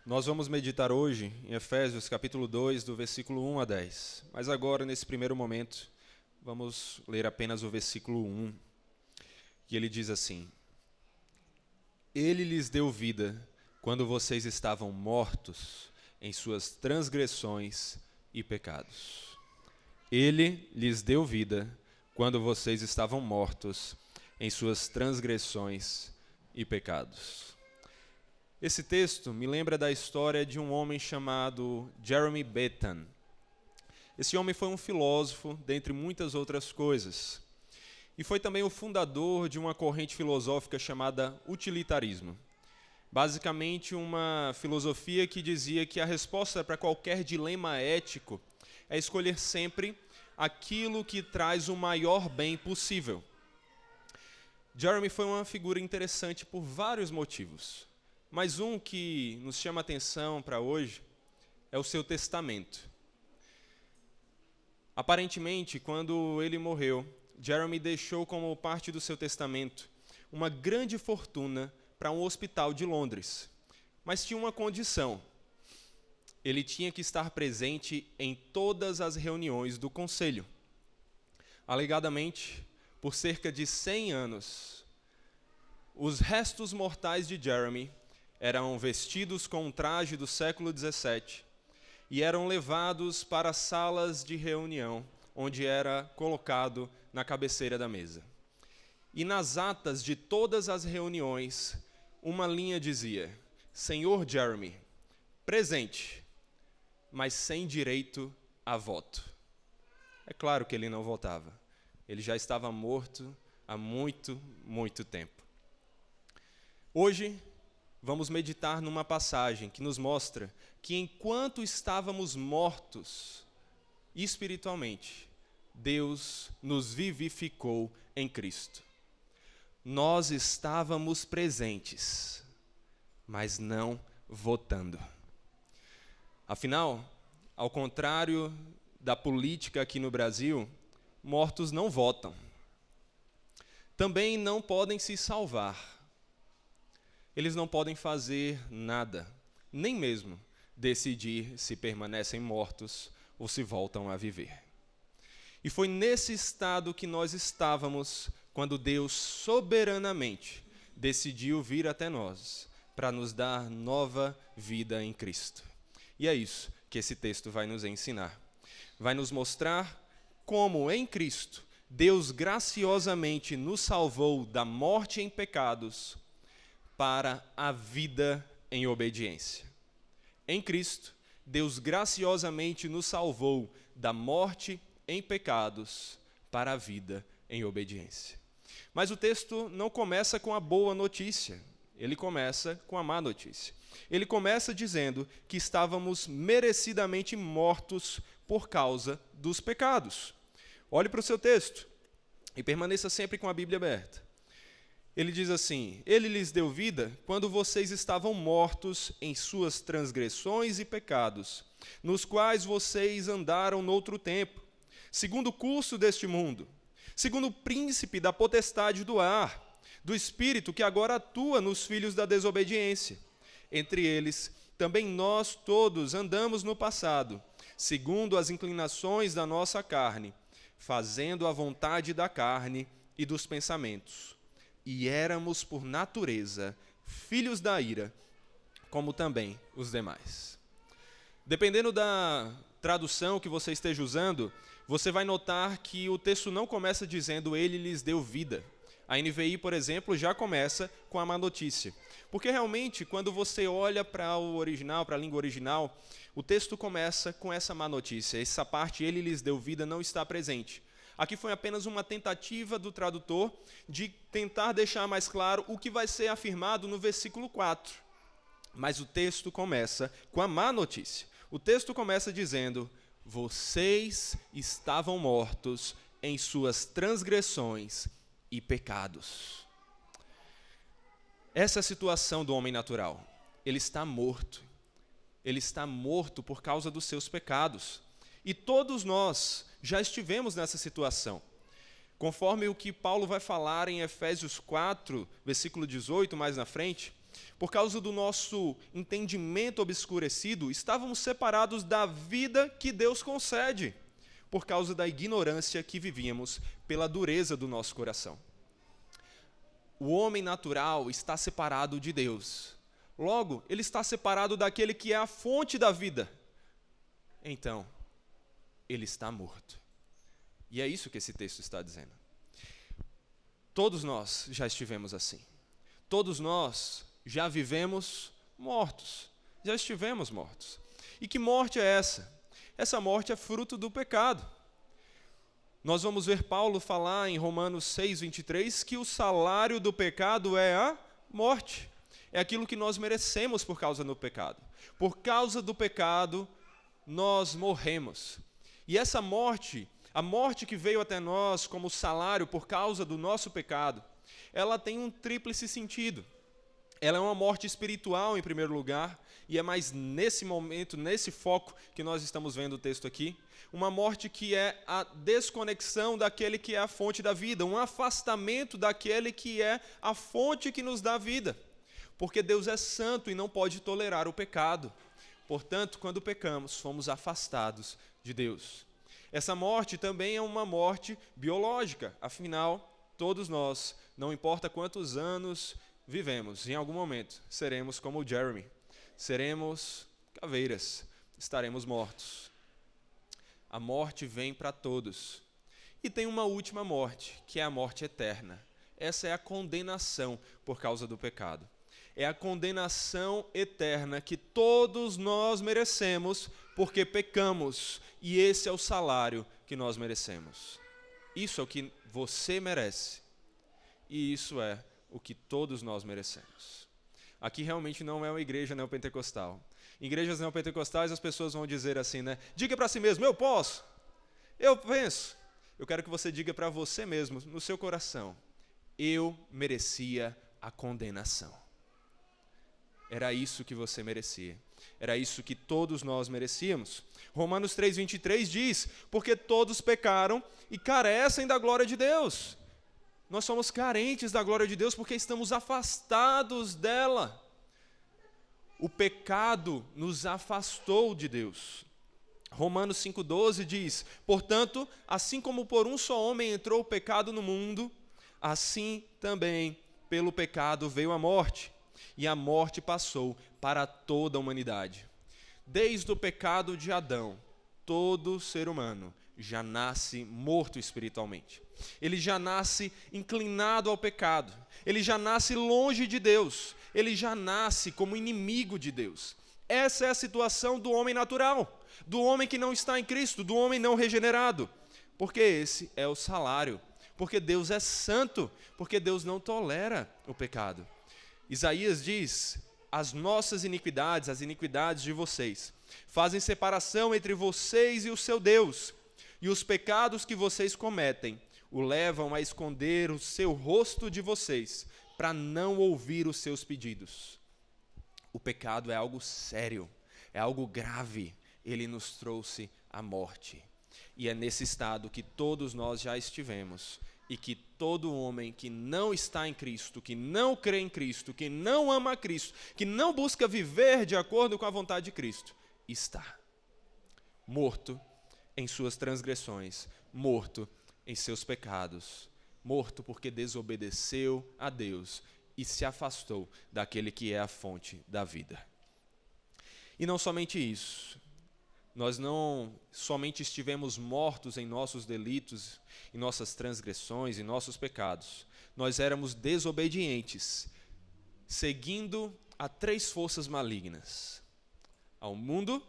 Nós vamos meditar hoje em Efésios capítulo 2, do versículo 1 a 10. Mas agora, nesse primeiro momento, vamos ler apenas o versículo 1, que ele diz assim: Ele lhes deu vida quando vocês estavam mortos em suas transgressões e pecados. Ele lhes deu vida quando vocês estavam mortos em suas transgressões e pecados. Esse texto me lembra da história de um homem chamado Jeremy Bentham. Esse homem foi um filósofo, dentre muitas outras coisas. E foi também o fundador de uma corrente filosófica chamada utilitarismo. Basicamente, uma filosofia que dizia que a resposta para qualquer dilema ético é escolher sempre aquilo que traz o maior bem possível. Jeremy foi uma figura interessante por vários motivos. Mas um que nos chama a atenção para hoje é o seu testamento. Aparentemente, quando ele morreu, Jeremy deixou como parte do seu testamento uma grande fortuna para um hospital de Londres. Mas tinha uma condição: ele tinha que estar presente em todas as reuniões do conselho. Alegadamente, por cerca de 100 anos, os restos mortais de Jeremy eram vestidos com um traje do século XVII e eram levados para salas de reunião, onde era colocado na cabeceira da mesa. E nas atas de todas as reuniões, uma linha dizia: Senhor Jeremy, presente, mas sem direito a voto. É claro que ele não votava. Ele já estava morto há muito, muito tempo. Hoje, vamos meditar numa passagem que nos mostra que enquanto estávamos mortos espiritualmente, Deus nos vivificou em Cristo. Nós estávamos presentes, mas não votando. Afinal, ao contrário da política aqui no Brasil, mortos não votam. Também não podem se salvar. Eles não podem fazer nada, nem mesmo decidir se permanecem mortos ou se voltam a viver. E foi nesse estado que nós estávamos quando Deus soberanamente decidiu vir até nós para nos dar nova vida em Cristo. E é isso que esse texto vai nos ensinar. Vai nos mostrar como em Cristo Deus graciosamente nos salvou da morte em pecados para a vida em obediência. Em Cristo, Deus graciosamente nos salvou da morte em pecados para a vida em obediência. Mas o texto não começa com a boa notícia, ele começa com a má notícia. Ele começa dizendo que estávamos merecidamente mortos por causa dos pecados. Olhe para o seu texto e permaneça sempre com a Bíblia aberta. Ele diz assim: Ele lhes deu vida quando vocês estavam mortos em suas transgressões e pecados, nos quais vocês andaram noutro tempo, segundo o curso deste mundo, segundo o príncipe da potestade do ar, do espírito que agora atua nos filhos da desobediência. Entre eles, também nós todos andamos no passado, segundo as inclinações da nossa carne, fazendo a vontade da carne e dos pensamentos. E éramos, por natureza, filhos da ira, como também os demais. Dependendo da tradução que você esteja usando, você vai notar que o texto não começa dizendo Ele lhes deu vida. A NVI, por exemplo, já começa com a má notícia. Porque realmente, quando você olha para o original, para a língua original, o texto começa com essa má notícia. Essa parte, Ele lhes deu vida, não está presente. Aqui foi apenas uma tentativa do tradutor de tentar deixar mais claro o que vai ser afirmado no versículo 4. Mas o texto começa com a má notícia. O texto começa dizendo: vocês estavam mortos em suas transgressões e pecados. Essa é a situação do homem natural. Ele está morto. Ele está morto por causa dos seus pecados. E todos nós já estivemos nessa situação. Conforme o que Paulo vai falar em Efésios 4, versículo 18, mais na frente, Por causa do nosso entendimento obscurecido, estávamos separados da vida que Deus concede, por causa da ignorância que vivíamos pela dureza do nosso coração. O homem natural está separado de Deus. Logo, ele está separado daquele que é a fonte da vida. Então, ele está morto. E é isso que esse texto está dizendo. Todos nós já estivemos assim. Todos nós já vivemos mortos. Já estivemos mortos. E que morte é essa? Essa morte é fruto do pecado. Nós vamos ver Paulo falar em Romanos 6:23 que o salário do pecado é a morte. É aquilo que nós merecemos por causa do pecado. Por causa do pecado, nós morremos. E essa morte, a morte que veio até nós como salário por causa do nosso pecado, ela tem um tríplice sentido. Ela é uma morte espiritual, em primeiro lugar, e é mais nesse momento, nesse foco que nós estamos vendo o texto aqui. Uma morte que é a desconexão daquele que é a fonte da vida, um afastamento daquele que é a fonte que nos dá vida. Porque Deus é santo e não pode tolerar o pecado. Portanto, quando pecamos, fomos afastados de Deus. Essa morte também é uma morte biológica. Afinal, todos nós, não importa quantos anos vivemos, em algum momento seremos como Jeremy. Seremos caveiras, estaremos mortos. A morte vem para todos. E tem uma última morte, que é a morte eterna. Essa é a condenação por causa do pecado. É a condenação eterna que todos nós merecemos porque pecamos. E esse é o salário que nós merecemos. Isso é o que você merece. E isso é o que todos nós merecemos. Aqui realmente não é uma igreja neopentecostal. Em igrejas neopentecostais as pessoas vão dizer assim, né? Diga para si mesmo, eu posso, eu penso. Eu quero que você diga para você mesmo, no seu coração, eu merecia a condenação. Era isso que você merecia. Era isso que todos nós merecíamos. Romanos 3:23 diz, porque todos pecaram e carecem da glória de Deus. Nós somos carentes da glória de Deus porque estamos afastados dela. O pecado nos afastou de Deus. Romanos 5:12 diz, portanto, assim como por um só homem entrou o pecado no mundo, assim também pelo pecado veio a morte. E a morte passou para toda a humanidade. Desde o pecado de Adão, todo ser humano já nasce morto espiritualmente. Ele já nasce inclinado ao pecado. Ele já nasce longe de Deus. Ele já nasce como inimigo de Deus. Essa é a situação do homem natural, do homem que não está em Cristo, do homem não regenerado. Porque esse é o salário. Porque Deus é santo, porque Deus não tolera o pecado. Isaías diz, as nossas iniquidades, as iniquidades de vocês, fazem separação entre vocês e o seu Deus, e os pecados que vocês cometem o levam a esconder o seu rosto de vocês, para não ouvir os seus pedidos. O pecado é algo sério, é algo grave, ele nos trouxe a morte. E é nesse estado que todos nós já estivemos, e que todo homem que não está em Cristo, que não crê em Cristo, que não ama a Cristo, que não busca viver de acordo com a vontade de Cristo, está morto em suas transgressões, morto em seus pecados, morto porque desobedeceu a Deus e se afastou daquele que é a fonte da vida. E não somente isso, nós não somente estivemos mortos em nossos delitos, em nossas transgressões, em nossos pecados, nós éramos desobedientes, seguindo a três forças malignas: ao mundo,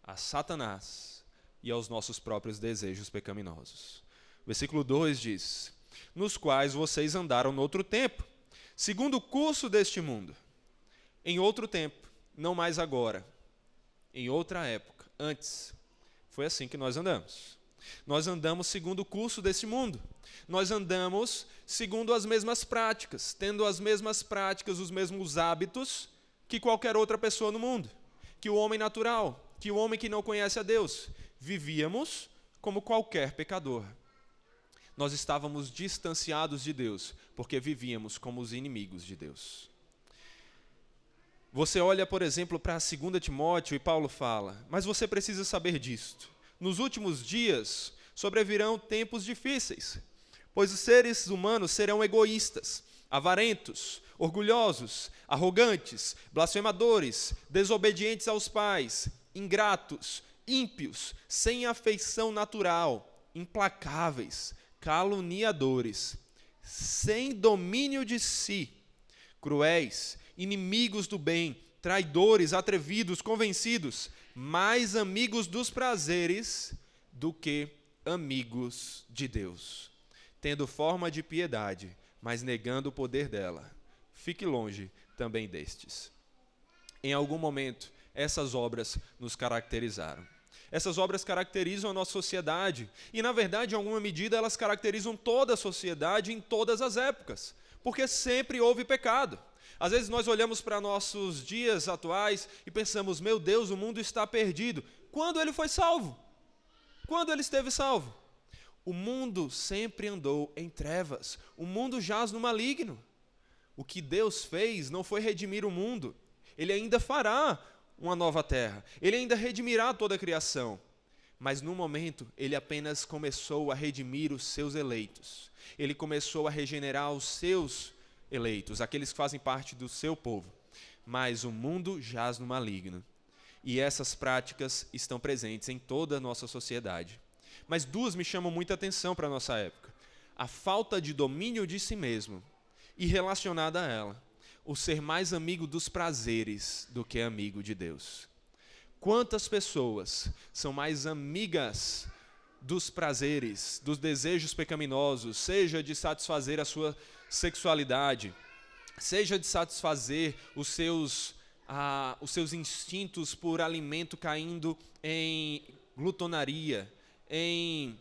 a Satanás e aos nossos próprios desejos pecaminosos. Versículo 2 diz, nos quais vocês andaram no outro tempo, segundo o curso deste mundo, em outro tempo, não mais agora, em outra época, antes. Foi assim que nós andamos. Nós andamos segundo o curso desse mundo. Nós andamos segundo as mesmas práticas, tendo as mesmas práticas, os mesmos hábitos que qualquer outra pessoa no mundo, que o homem natural, que o homem que não conhece a Deus. Vivíamos como qualquer pecador. Nós estávamos distanciados de Deus, porque vivíamos como os inimigos de Deus. Você olha, por exemplo, para 2 Timóteo e Paulo fala: mas você precisa saber disto. Nos últimos dias sobrevirão tempos difíceis, pois os seres humanos serão egoístas, avarentos, orgulhosos, arrogantes, blasfemadores, desobedientes aos pais, ingratos, ímpios, sem afeição natural, implacáveis, caluniadores, sem domínio de si, cruéis, inimigos do bem, traidores, atrevidos, convencidos, mais amigos dos prazeres do que amigos de Deus, tendo forma de piedade, mas negando o poder dela. Fique longe também destes. Em algum momento, essas obras nos caracterizaram. Essas obras caracterizam a nossa sociedade e, na verdade, em alguma medida, elas caracterizam toda a sociedade em todas as épocas, porque sempre houve pecado. Às vezes nós olhamos para nossos dias atuais e pensamos: meu Deus, o mundo está perdido. Quando ele foi salvo? Quando ele esteve salvo? O mundo sempre andou em trevas. O mundo jaz no maligno. O que Deus fez não foi redimir o mundo. Ele ainda fará uma nova terra. Ele ainda redimirá toda a criação. Mas no momento, ele apenas começou a redimir os seus eleitos. Ele começou a regenerar os seus eleitos, aqueles que fazem parte do seu povo. Mas o mundo jaz no maligno. E essas práticas estão presentes em toda a nossa sociedade. Mas duas me chamam muita atenção para a nossa época: a falta de domínio de si mesmo e, relacionada a ela, o ser mais amigo dos prazeres do que amigo de Deus. Quantas pessoas são mais amigas dos prazeres, dos desejos pecaminosos, seja de satisfazer a sua sexualidade, seja de satisfazer os seus instintos por alimento caindo em glutonaria, em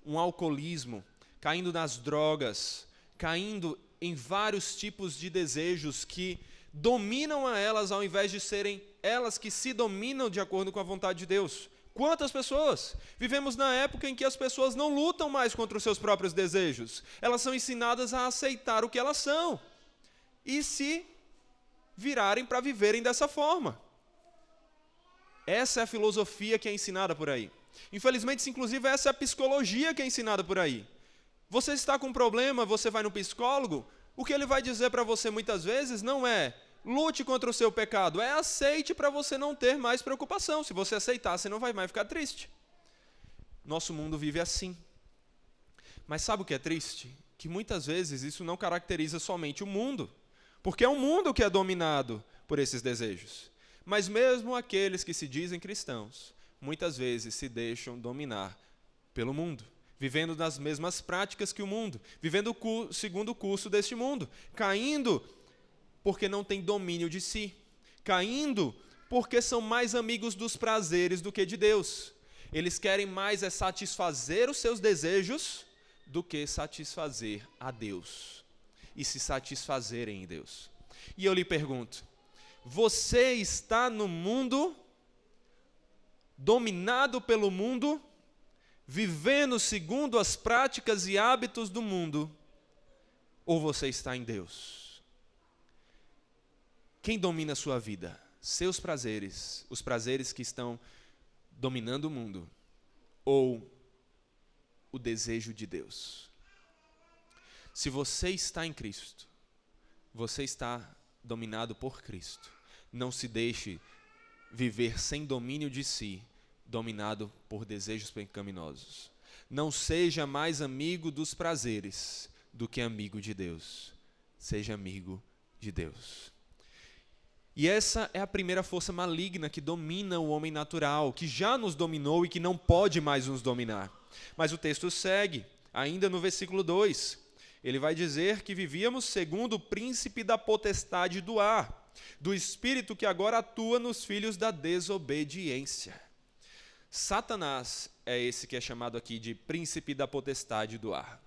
um alcoolismo, caindo nas drogas, caindo em vários tipos de desejos que dominam a elas ao invés de serem elas que se dominam de acordo com a vontade de Deus. Quantas pessoas? Vivemos na época em que as pessoas não lutam mais contra os seus próprios desejos. Elas são ensinadas a aceitar o que elas são e se virarem para viverem dessa forma. Essa é a filosofia que é ensinada por aí. Infelizmente, inclusive, essa é a psicologia que é ensinada por aí. Você está com um problema, você vai no psicólogo, o que ele vai dizer para você muitas vezes não é: lute contra o seu pecado, é: aceite para você não ter mais preocupação. Se você aceitar, você não vai mais ficar triste. Nosso mundo vive assim. Mas sabe o que é triste? Que muitas vezes isso não caracteriza somente o mundo, porque é um mundo que é dominado por esses desejos. Mas mesmo aqueles que se dizem cristãos, muitas vezes se deixam dominar pelo mundo, vivendo nas mesmas práticas que o mundo, vivendo segundo o curso deste mundo, caindo porque não têm domínio de si, caindo porque são mais amigos dos prazeres do que de Deus. Eles querem mais satisfazer os seus desejos do que satisfazer a Deus e se satisfazerem em Deus. E eu lhe pergunto: você está no mundo, dominado pelo mundo, vivendo segundo as práticas e hábitos do mundo, ou você está em Deus? Quem domina a sua vida? Seus prazeres, os prazeres que estão dominando o mundo, ou o desejo de Deus? Se você está em Cristo, você está dominado por Cristo. Não se deixe viver sem domínio de si, dominado por desejos pecaminosos. Não seja mais amigo dos prazeres do que amigo de Deus. Seja amigo de Deus. E essa é a primeira força maligna que domina o homem natural, que já nos dominou e que não pode mais nos dominar. Mas o texto segue, ainda no versículo 2. Ele vai dizer que vivíamos segundo o príncipe da potestade do ar, do espírito que agora atua nos filhos da desobediência. Satanás é esse que é chamado aqui de príncipe da potestade do ar.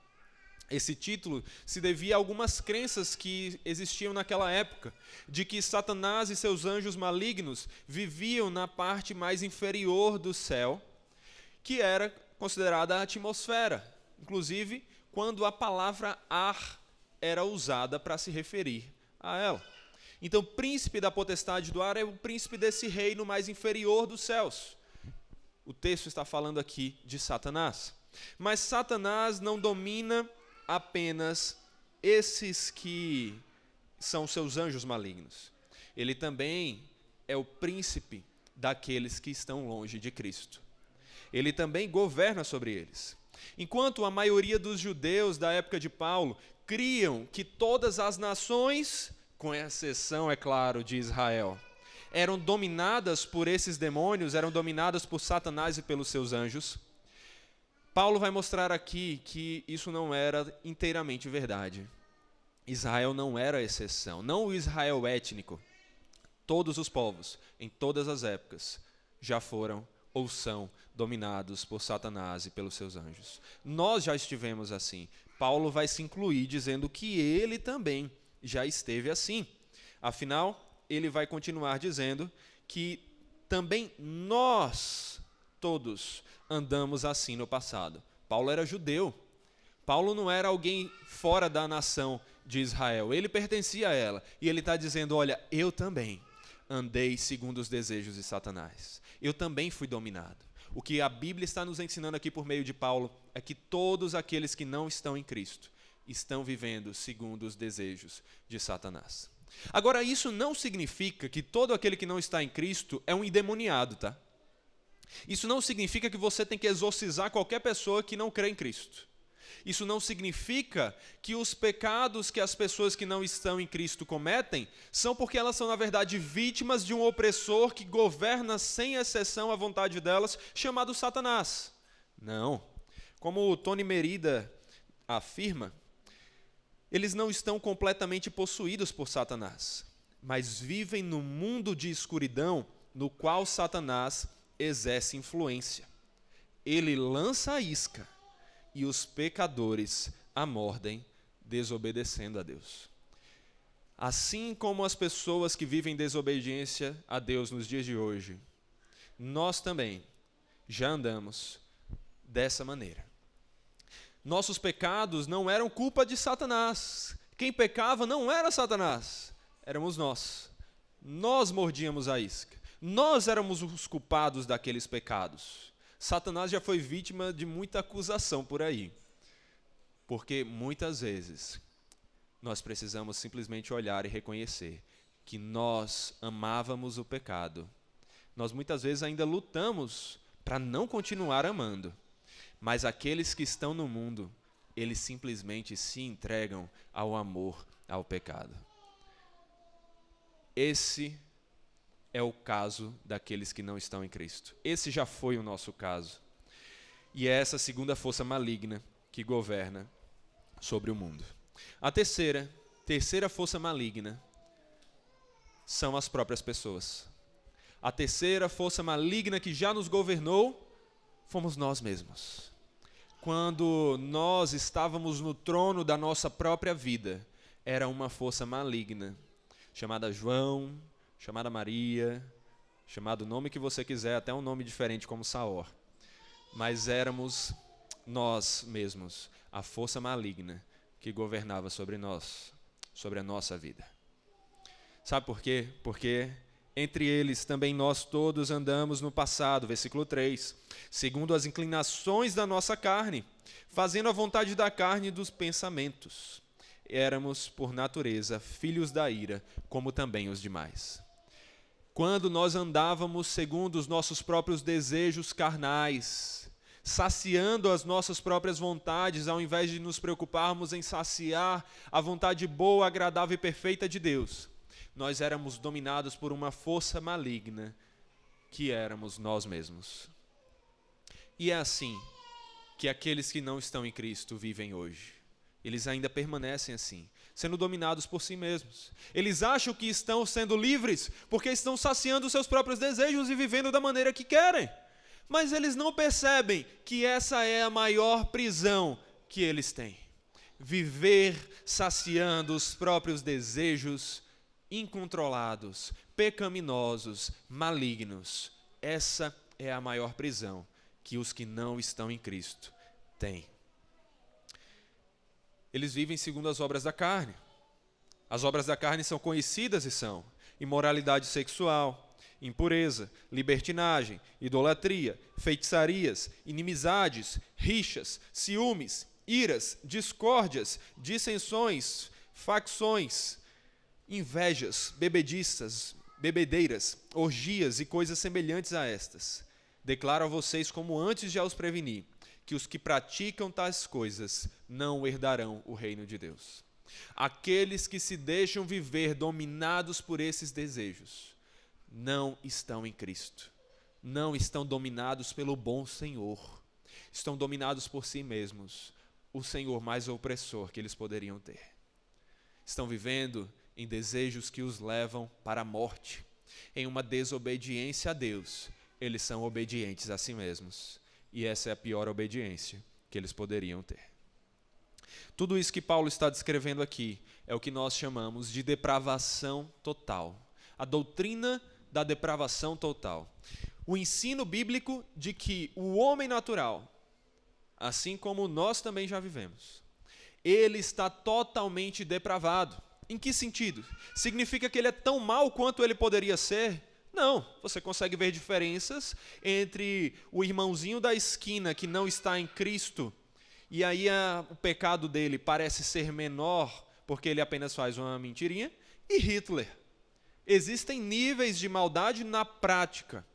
Esse título se devia a algumas crenças que existiam naquela época, de que Satanás e seus anjos malignos viviam na parte mais inferior do céu, que era considerada a atmosfera, inclusive quando a palavra ar era usada para se referir a ela. Então, príncipe da potestade do ar é o príncipe desse reino mais inferior dos céus. O texto está falando aqui de Satanás. Mas Satanás não domina apenas esses que são seus anjos malignos. Ele também é o príncipe daqueles que estão longe de Cristo. Ele também governa sobre eles. Enquanto a maioria dos judeus da época de Paulo criam que todas as nações, com exceção, é claro, de Israel, eram dominadas por esses demônios, eram dominadas por Satanás e pelos seus anjos, Paulo vai mostrar aqui que isso não era inteiramente verdade. Israel não era a exceção, não o Israel étnico. Todos os povos, em todas as épocas, já foram ou são dominados por Satanás e pelos seus anjos. Nós já estivemos assim. Paulo vai se incluir dizendo que ele também já esteve assim. Afinal, ele vai continuar dizendo que também nós todos andamos assim no passado. Paulo era judeu. Paulo não era alguém fora da nação de Israel. Ele pertencia a ela. E ele está dizendo, olha, eu também andei segundo os desejos de Satanás. Eu também fui dominado. O que a Bíblia está nos ensinando aqui por meio de Paulo é que todos aqueles que não estão em Cristo estão vivendo segundo os desejos de Satanás. Agora, isso não significa que todo aquele que não está em Cristo é um endemoniado, tá? Isso não significa que você tem que exorcizar qualquer pessoa que não crê em Cristo. Isso não significa que os pecados que as pessoas que não estão em Cristo cometem são porque elas são, na verdade, vítimas de um opressor que governa sem exceção a vontade delas, chamado Satanás. Não. Como o Tony Merida afirma, eles não estão completamente possuídos por Satanás, mas vivem no mundo de escuridão no qual Satanás exerce influência. Ele lança a isca e os pecadores a mordem, desobedecendo a Deus. Assim como as pessoas que vivem desobediência a Deus nos dias de hoje, nós também já andamos dessa maneira. Nossos pecados não eram culpa de Satanás. Quem pecava não era Satanás, éramos nós. Nós mordíamos a isca. Nós éramos os culpados daqueles pecados. Satanás já foi vítima de muita acusação por aí. Porque muitas vezes nós precisamos simplesmente olhar e reconhecer que nós amávamos o pecado. Nós muitas vezes ainda lutamos para não continuar amando. Mas aqueles que estão no mundo, eles simplesmente se entregam ao amor, ao pecado. Esse é o caso daqueles que não estão em Cristo. Esse já foi o nosso caso. E é essa segunda força maligna que governa sobre o mundo. A terceira força maligna são as próprias pessoas. A terceira força maligna que já nos governou fomos nós mesmos. Quando nós estávamos no trono da nossa própria vida, era uma força maligna, chamada João, chamada Maria, chamado o nome que você quiser, até um nome diferente como Saor. Mas éramos nós mesmos, a força maligna que governava sobre nós, sobre a nossa vida. Sabe por quê? Porque entre eles também nós todos andamos no passado, versículo 3, segundo as inclinações da nossa carne, fazendo a vontade da carne e dos pensamentos. Éramos, por natureza, filhos da ira, como também os demais. Quando nós andávamos segundo os nossos próprios desejos carnais, saciando as nossas próprias vontades, ao invés de nos preocuparmos em saciar a vontade boa, agradável e perfeita de Deus, nós éramos dominados por uma força maligna, que éramos nós mesmos. E é assim que aqueles que não estão em Cristo vivem hoje. Eles ainda permanecem assim, sendo dominados por si mesmos. Eles acham que estão sendo livres porque estão saciando os seus próprios desejos e vivendo da maneira que querem. Mas eles não percebem que essa é a maior prisão que eles têm. Viver saciando os próprios desejos incontrolados, pecaminosos, malignos. Essa é a maior prisão que os que não estão em Cristo têm. Eles vivem segundo as obras da carne. As obras da carne são conhecidas e são imoralidade sexual, impureza, libertinagem, idolatria, feitiçarias, inimizades, rixas, ciúmes, iras, discórdias, dissensões, facções, invejas, bebedeiras, orgias e coisas semelhantes a estas. Declaro a vocês, como antes já os preveni, que os que praticam tais coisas não herdarão o reino de Deus. Aqueles que se deixam viver dominados por esses desejos não estão em Cristo, não estão dominados pelo bom Senhor, estão dominados por si mesmos, o Senhor mais opressor que eles poderiam ter. Estão vivendo em desejos que os levam para a morte, em uma desobediência a Deus. Eles são obedientes a si mesmos, e essa é a pior obediência que eles poderiam ter. Tudo isso que Paulo está descrevendo aqui é o que nós chamamos de depravação total. A doutrina da depravação total. O ensino bíblico de que o homem natural, assim como nós também já vivemos, ele está totalmente depravado. Em que sentido? Significa que ele é tão mau quanto ele poderia ser? Não, você consegue ver diferenças entre o irmãozinho da esquina que não está em Cristo, e aí o pecado dele parece ser menor, porque ele apenas faz uma mentirinha, e Hitler. Existem níveis de maldade na prática.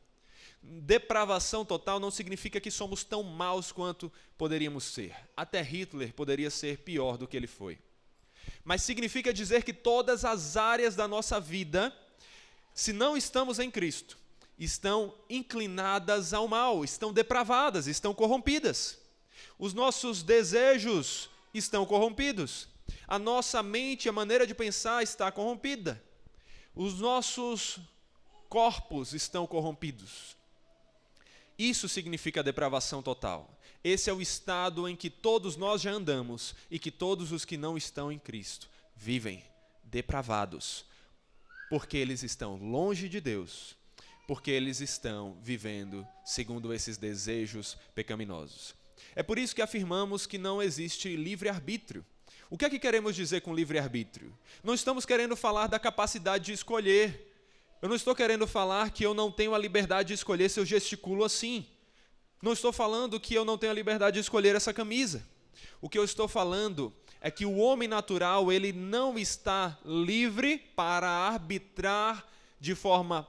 Depravação total não significa que somos tão maus quanto poderíamos ser. Até Hitler poderia ser pior do que ele foi. Mas significa dizer que todas as áreas da nossa vida, se não estamos em Cristo, estão inclinadas ao mal, estão depravadas, estão corrompidas. Os nossos desejos estão corrompidos. A nossa mente, a maneira de pensar está corrompida. Os nossos corpos estão corrompidos. Isso significa depravação total. Esse é o estado em que todos nós já andamos e que todos os que não estão em Cristo vivem depravados, porque eles estão longe de Deus, porque eles estão vivendo segundo esses desejos pecaminosos. É por isso que afirmamos que não existe livre-arbítrio. O que é que queremos dizer com livre-arbítrio? Não estamos querendo falar da capacidade de escolher. Eu não estou querendo falar que eu não tenho a liberdade de escolher se eu gesticulo assim. Não estou falando que eu não tenho a liberdade de escolher essa camisa. O que eu estou falando é que o homem natural, ele não está livre para arbitrar de forma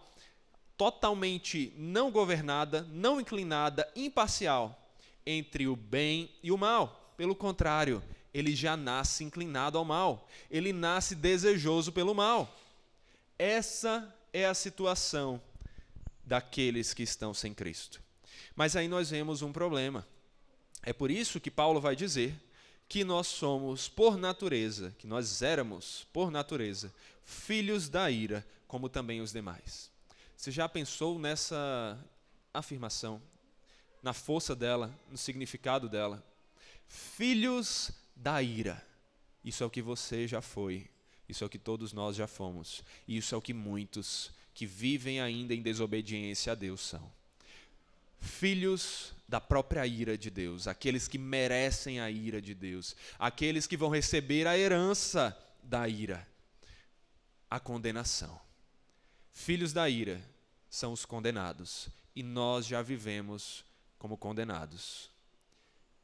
totalmente não governada, não inclinada, imparcial, entre o bem e o mal. Pelo contrário, ele já nasce inclinado ao mal. Ele nasce desejoso pelo mal. Essa é a situação daqueles que estão sem Cristo. Mas aí nós vemos um problema. É por isso que Paulo vai dizer que nós somos, por natureza, que nós éramos, por natureza, filhos da ira, como também os demais. Você já pensou nessa afirmação, na força dela, no significado dela? Filhos da ira. Isso é o que você já foi. Isso é o que todos nós já fomos. E isso é o que muitos que vivem ainda em desobediência a Deus são. Filhos da própria ira de Deus, aqueles que merecem a ira de Deus, aqueles que vão receber a herança da ira, a condenação. Filhos da ira são os condenados, e nós já vivemos como condenados.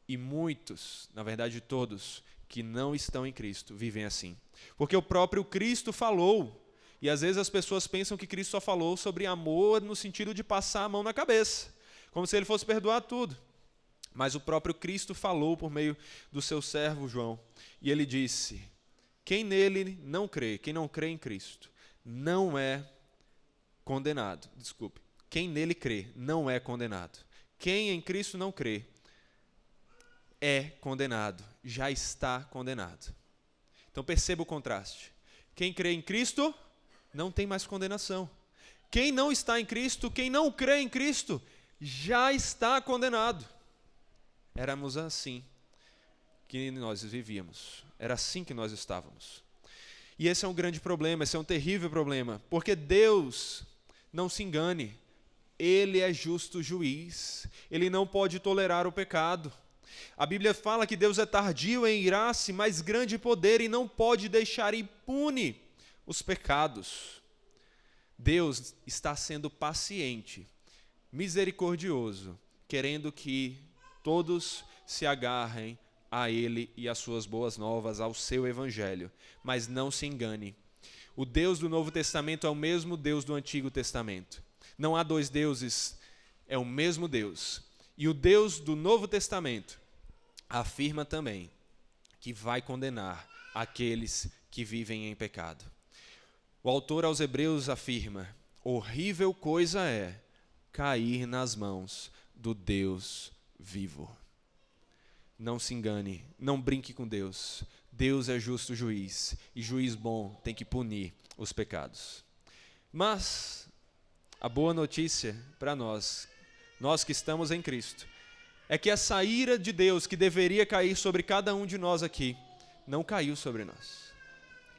E muitos, na verdade todos, que não estão em Cristo, vivem assim. Porque o próprio Cristo falou, e às vezes as pessoas pensam que Cristo só falou sobre amor no sentido de passar a mão na cabeça, como se ele fosse perdoar tudo. Mas o próprio Cristo falou por meio do seu servo João, e ele disse: quem nele não crê, quem não crê em Cristo, não é condenado. Desculpe, quem nele crê não é condenado. Quem em Cristo não crê é condenado, já está condenado. Então perceba o contraste. Quem crê em Cristo não tem mais condenação. Quem não está em Cristo, quem não crê em Cristo, já está condenado. Éramos assim que nós vivíamos. Era assim que nós estávamos. E esse é um grande problema, esse é um terrível problema, porque Deus, não se engane, Ele é justo juiz, Ele não pode tolerar o pecado. A Bíblia fala que Deus é tardio em irar-se, mas grande poder e não pode deixar impune os pecados. Deus está sendo paciente, misericordioso, querendo que todos se agarrem a Ele e às suas boas novas, ao seu Evangelho. Mas não se engane, o Deus do Novo Testamento é o mesmo Deus do Antigo Testamento. Não há dois deuses, é o mesmo Deus. E o Deus do Novo Testamento afirma também que vai condenar aqueles que vivem em pecado. O autor aos Hebreus afirma: horrível coisa é cair nas mãos do Deus vivo. Não se engane, não brinque com Deus. Deus é justo juiz, e juiz bom tem que punir os pecados. Mas a boa notícia para nós que estamos em Cristo, é que essa ira de Deus que deveria cair sobre cada um de nós aqui, não caiu sobre nós.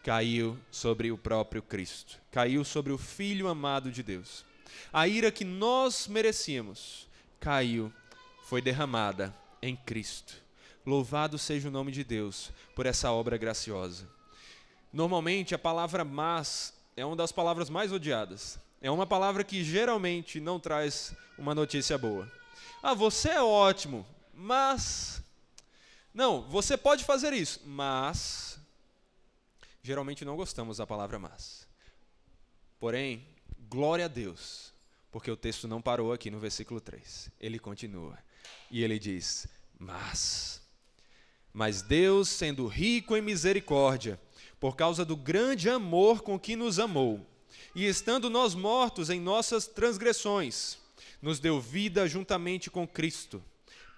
Caiu sobre o próprio Cristo. Caiu sobre o Filho amado de Deus. A ira que nós merecíamos, foi derramada em Cristo. Louvado seja o nome de Deus por essa obra graciosa. Normalmente a palavra mas é uma das palavras mais odiadas. É uma palavra que geralmente não traz uma notícia boa. Ah, você é ótimo, mas... Não, você pode fazer isso, mas... Geralmente não gostamos da palavra mas. Porém, glória a Deus, porque o texto não parou aqui no versículo 3. Ele continua. E ele diz, mas Deus, sendo rico em misericórdia, por causa do grande amor com que nos amou, e estando nós mortos em nossas transgressões, nos deu vida juntamente com Cristo.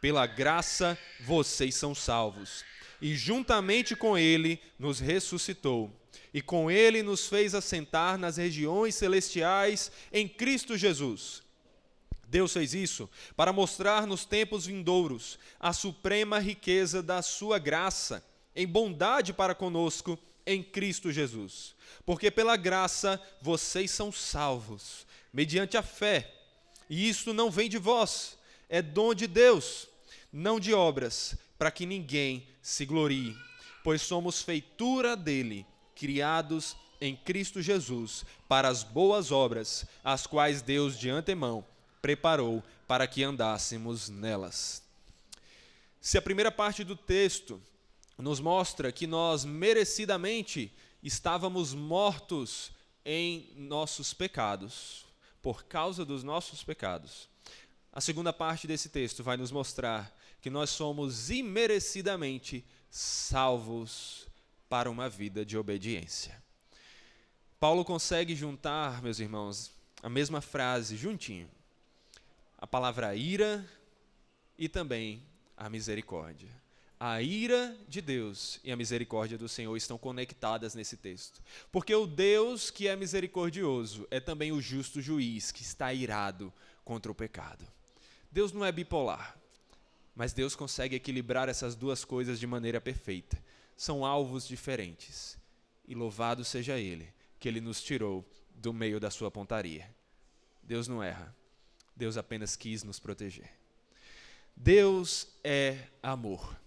Pela graça vocês são salvos. E juntamente com Ele nos ressuscitou. E com Ele nos fez assentar nas regiões celestiais em Cristo Jesus. Deus fez isso para mostrar nos tempos vindouros a suprema riqueza da sua graça, em bondade para conosco em Cristo Jesus. Porque pela graça vocês são salvos, mediante a fé. E isto não vem de vós, é dom de Deus, não de obras, para que ninguém se glorie. Pois somos feitura dele, criados em Cristo Jesus, para as boas obras, as quais Deus de antemão preparou para que andássemos nelas. Se a primeira parte do texto nos mostra que nós merecidamente estávamos mortos em nossos pecados, por causa dos nossos pecados, a segunda parte desse texto vai nos mostrar que nós somos imerecidamente salvos para uma vida de obediência. Paulo consegue juntar, meus irmãos, a mesma frase juntinho. A palavra ira e também a misericórdia. A ira de Deus e a misericórdia do Senhor estão conectadas nesse texto. Porque o Deus que é misericordioso é também o justo juiz que está irado contra o pecado. Deus não é bipolar, mas Deus consegue equilibrar essas duas coisas de maneira perfeita. São alvos diferentes. E louvado seja Ele, que Ele nos tirou do meio da sua pontaria. Deus não erra. Deus apenas quis nos proteger. Deus é amor.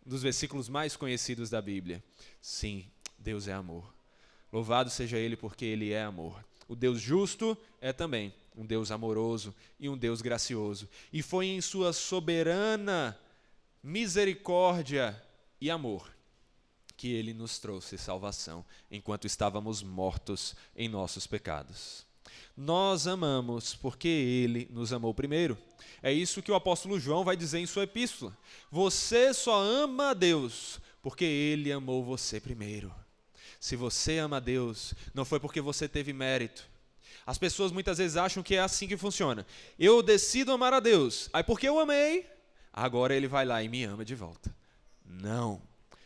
Um dos versículos mais conhecidos da Bíblia. Sim, Deus é amor. Louvado seja Ele porque Ele é amor. O Deus justo é também um Deus amoroso e um Deus gracioso. E foi em sua soberana misericórdia e amor que Ele nos trouxe salvação, enquanto estávamos mortos em nossos pecados. Nós amamos porque Ele nos amou primeiro. É isso que o apóstolo João vai dizer em sua epístola. Você só ama a Deus porque Ele amou você primeiro. Se você ama a Deus, não foi porque você teve mérito. As pessoas muitas vezes acham que é assim que funciona. Eu decido amar a Deus, aí porque eu amei, agora Ele vai lá e me ama de volta. Não.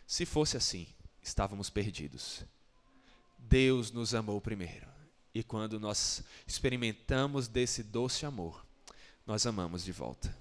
Se fosse assim, estávamos perdidos. Deus nos amou primeiro. E quando nós experimentamos desse doce amor, nós amamos de volta.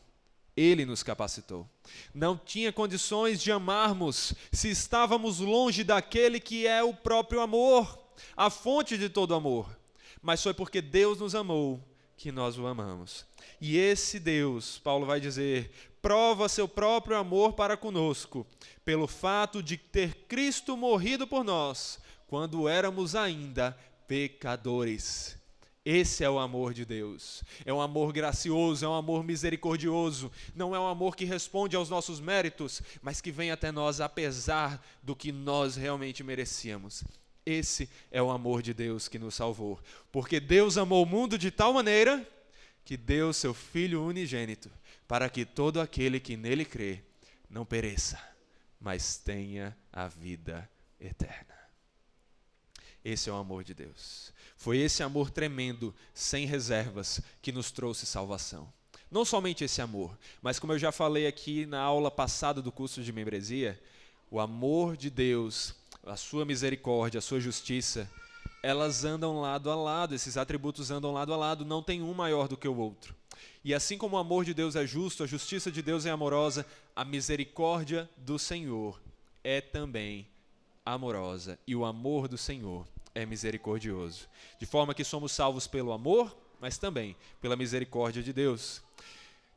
Ele nos capacitou. Não tinha condições de amarmos se estávamos longe daquele que é o próprio amor, a fonte de todo amor. Mas foi porque Deus nos amou que nós o amamos. E esse Deus, Paulo vai dizer, prova seu próprio amor para conosco, pelo fato de ter Cristo morrido por nós, quando éramos ainda pecadores. Esse é o amor de Deus. É um amor gracioso, é um amor misericordioso. Não é um amor que responde aos nossos méritos, mas que vem até nós apesar do que nós realmente merecíamos. Esse é o amor de Deus que nos salvou. Porque Deus amou o mundo de tal maneira que deu seu Filho unigênito, para que todo aquele que nele crê não pereça, mas tenha a vida eterna. Esse é o amor de Deus. Foi esse amor tremendo, sem reservas, que nos trouxe salvação. Não somente esse amor, mas como eu já falei aqui na aula passada do curso de membresia, o amor de Deus, a sua misericórdia, a sua justiça, elas andam lado a lado, esses atributos andam lado a lado, não tem um maior do que o outro. E assim como o amor de Deus é justo, a justiça de Deus é amorosa, a misericórdia do Senhor é também amorosa, e o amor do Senhor é misericordioso. De forma que somos salvos pelo amor, mas também pela misericórdia de Deus.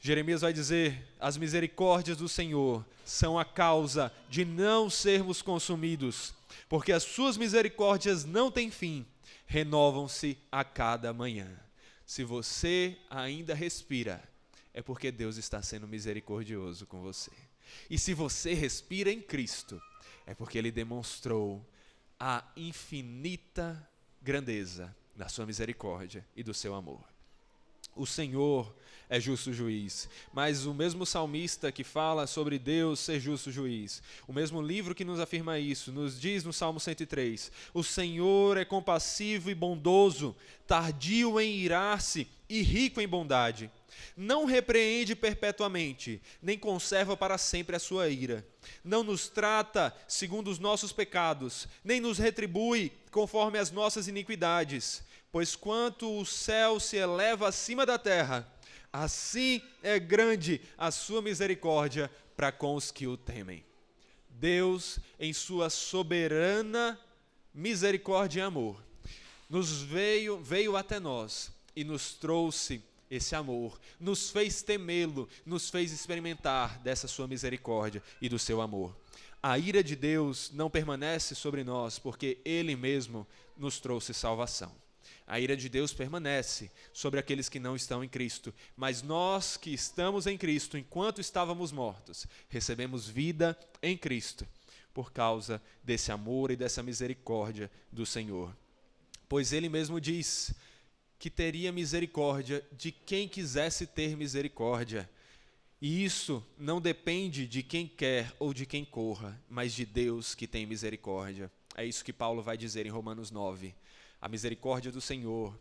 Jeremias vai dizer: as misericórdias do Senhor são a causa de não sermos consumidos, porque as suas misericórdias não têm fim, renovam-se a cada manhã. Se você ainda respira, é porque Deus está sendo misericordioso com você. E se você respira em Cristo, é porque Ele demonstrou a infinita grandeza da sua misericórdia e do seu amor. O Senhor é justo juiz, mas o mesmo salmista que fala sobre Deus ser justo juiz, o mesmo livro que nos afirma isso, nos diz no Salmo 103, o Senhor é compassivo e bondoso, tardio em irar-se e rico em bondade. Não repreende perpetuamente, nem conserva para sempre a sua ira. Não nos trata segundo os nossos pecados, nem nos retribui conforme as nossas iniquidades. Pois quanto o céu se eleva acima da terra, assim é grande a sua misericórdia para com os que o temem. Deus, em sua soberana misericórdia e amor, veio até nós e nos trouxe esse amor, nos fez temê-lo, nos fez experimentar dessa sua misericórdia e do seu amor. A ira de Deus não permanece sobre nós, porque Ele mesmo nos trouxe salvação. A ira de Deus permanece sobre aqueles que não estão em Cristo, mas nós que estamos em Cristo, enquanto estávamos mortos, recebemos vida em Cristo, por causa desse amor e dessa misericórdia do Senhor. Pois Ele mesmo diz que teria misericórdia de quem quisesse ter misericórdia. E isso não depende de quem quer ou de quem corra, mas de Deus que tem misericórdia. É isso que Paulo vai dizer em Romanos 9. A misericórdia do Senhor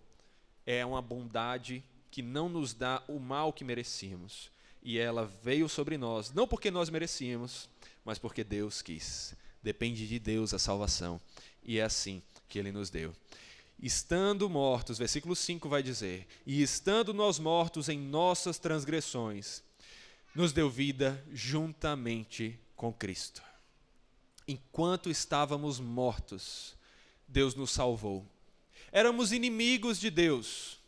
é uma bondade que não nos dá o mal que merecíamos. E ela veio sobre nós, não porque nós merecíamos, mas porque Deus quis. Depende de Deus a salvação. E é assim que Ele nos deu. Estando mortos, versículo 5 vai dizer, e estando nós mortos em nossas transgressões, nos deu vida juntamente com Cristo. Enquanto estávamos mortos, Deus nos salvou. Éramos inimigos de Deus.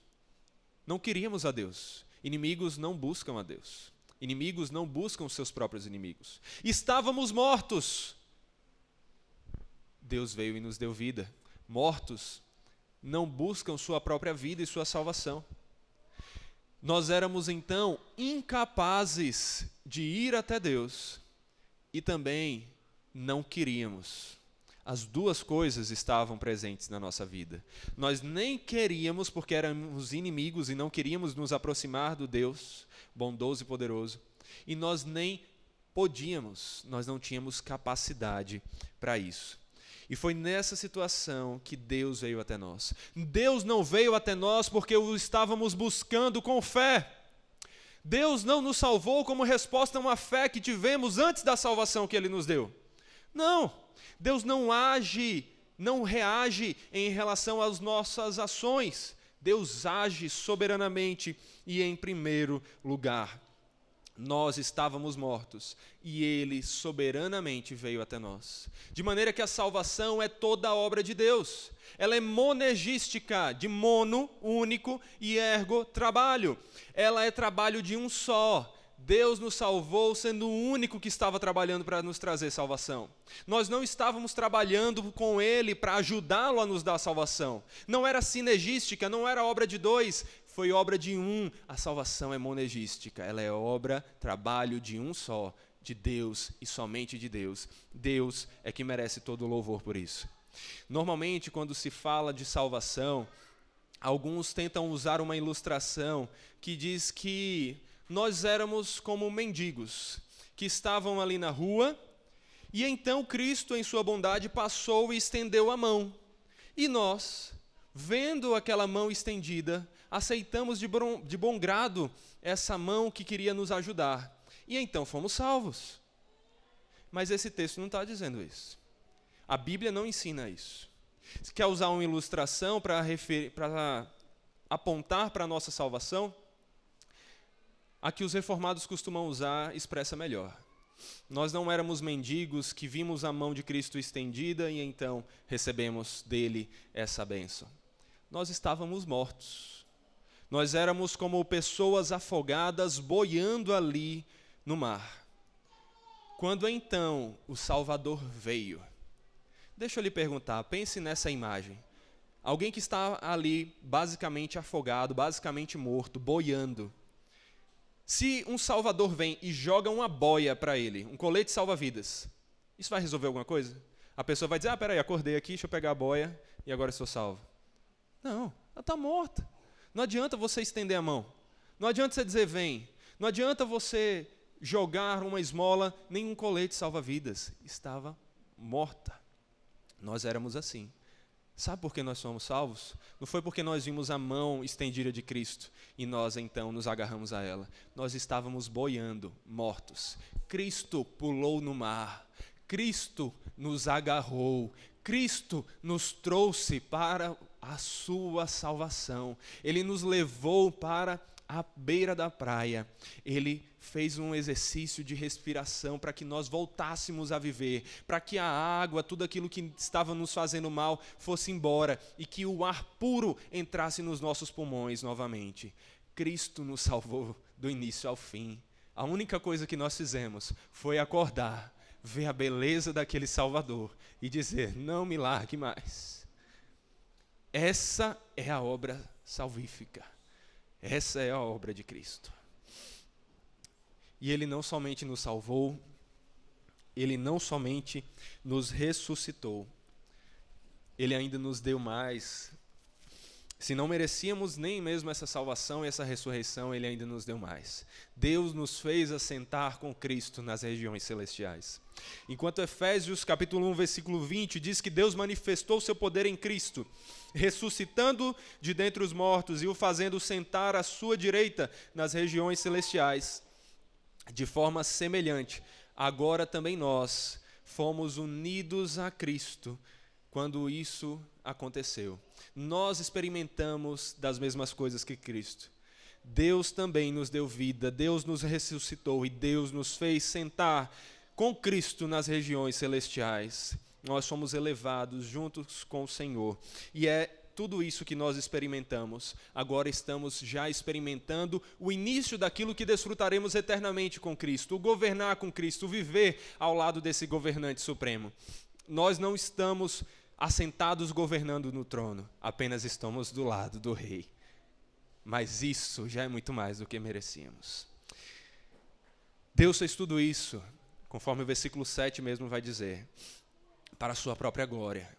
Não queríamos a Deus. Inimigos não buscam a Deus. Inimigos não buscam os seus próprios inimigos. Estávamos mortos. Deus veio e nos deu vida. Mortos não buscam sua própria vida e sua salvação. Nós éramos então incapazes de ir até Deus e também não queríamos. As duas coisas estavam presentes na nossa vida. Nós nem queríamos porque éramos inimigos e não queríamos nos aproximar do Deus bondoso e poderoso. E nós nem podíamos, nós não tínhamos capacidade para isso. E foi nessa situação que Deus veio até nós. Deus não veio até nós porque o estávamos buscando com fé. Deus não nos salvou como resposta a uma fé que tivemos antes da salvação que Ele nos deu. Não, Deus não age, não reage em relação às nossas ações. Deus age soberanamente e em primeiro lugar. Nós estávamos mortos e Ele soberanamente veio até nós. De maneira que a salvação é toda a obra de Deus. Ela é monergística, de mono, único, e ergo, trabalho. Ela é trabalho de um só. Deus nos salvou sendo o único que estava trabalhando para nos trazer salvação. Nós não estávamos trabalhando com Ele para ajudá-lo a nos dar salvação. Não era sinergística, não era obra de dois, foi obra de um. A salvação é monergística, ela é obra, trabalho de um só, de Deus e somente de Deus. Deus é que merece todo o louvor por isso. Normalmente, quando se fala de salvação, alguns tentam usar uma ilustração que diz que nós éramos como mendigos que estavam ali na rua e então Cristo, em sua bondade, passou e estendeu a mão. E nós, vendo aquela mão estendida, aceitamos de bom grado essa mão que queria nos ajudar. E então fomos salvos. Mas esse texto não está dizendo isso. A Bíblia não ensina isso. Se quer usar uma ilustração para apontar para a nossa salvação, a que os reformados costumam usar expressa melhor. Nós não éramos mendigos que vimos a mão de Cristo estendida e então recebemos dele essa bênção. Nós estávamos mortos. Nós éramos como pessoas afogadas boiando ali no mar. Quando então o Salvador veio, deixa eu lhe perguntar, pense nessa imagem. Alguém que está ali basicamente afogado, basicamente morto, boiando. Se um Salvador vem e joga uma boia para ele, um colete salva-vidas, isso vai resolver alguma coisa? A pessoa vai dizer, peraí, acordei aqui, deixa eu pegar a boia e agora eu sou salvo. Não, ela está morta. Não adianta você estender a mão. Não adianta você dizer vem. Não adianta você jogar uma esmola, nem um colete salva-vidas. Estava morta. Nós éramos assim. Sabe por que nós somos salvos? Não foi porque nós vimos a mão estendida de Cristo e nós então nos agarramos a ela. Nós estávamos boiando, mortos. Cristo pulou no mar. Cristo nos agarrou. Cristo nos trouxe para a sua salvação. Ele nos levou para à beira da praia. Ele fez um exercício de respiração para que nós voltássemos a viver, para que a água, tudo aquilo que estava nos fazendo mal, fosse embora e que o ar puro entrasse nos nossos pulmões novamente. Cristo nos salvou do início ao fim. A única coisa que nós fizemos foi acordar, ver a beleza daquele Salvador e dizer, não me largue mais. Essa é a obra salvífica. Essa é a obra de Cristo. E Ele não somente nos salvou, Ele não somente nos ressuscitou, Ele ainda nos deu mais. Se não merecíamos nem mesmo essa salvação e essa ressurreição, Ele ainda nos deu mais. Deus nos fez assentar com Cristo nas regiões celestiais. Enquanto Efésios capítulo 1, versículo 20, diz que Deus manifestou o seu poder em Cristo, ressuscitando de dentre os mortos e o fazendo sentar à sua direita nas regiões celestiais. De forma semelhante, agora também nós fomos unidos a Cristo quando isso aconteceu. Nós experimentamos das mesmas coisas que Cristo. Deus também nos deu vida, Deus nos ressuscitou e Deus nos fez sentar com Cristo nas regiões celestiais. Nós fomos elevados juntos com o Senhor. E é tudo isso que nós experimentamos. Agora estamos já experimentando o início daquilo que desfrutaremos eternamente com Cristo, o governar com Cristo, o viver ao lado desse governante supremo. Nós não estamos assentados governando no trono, apenas estamos do lado do Rei. Mas isso já é muito mais do que merecíamos. Deus fez tudo isso, conforme o versículo 7 mesmo vai dizer, para a sua própria glória,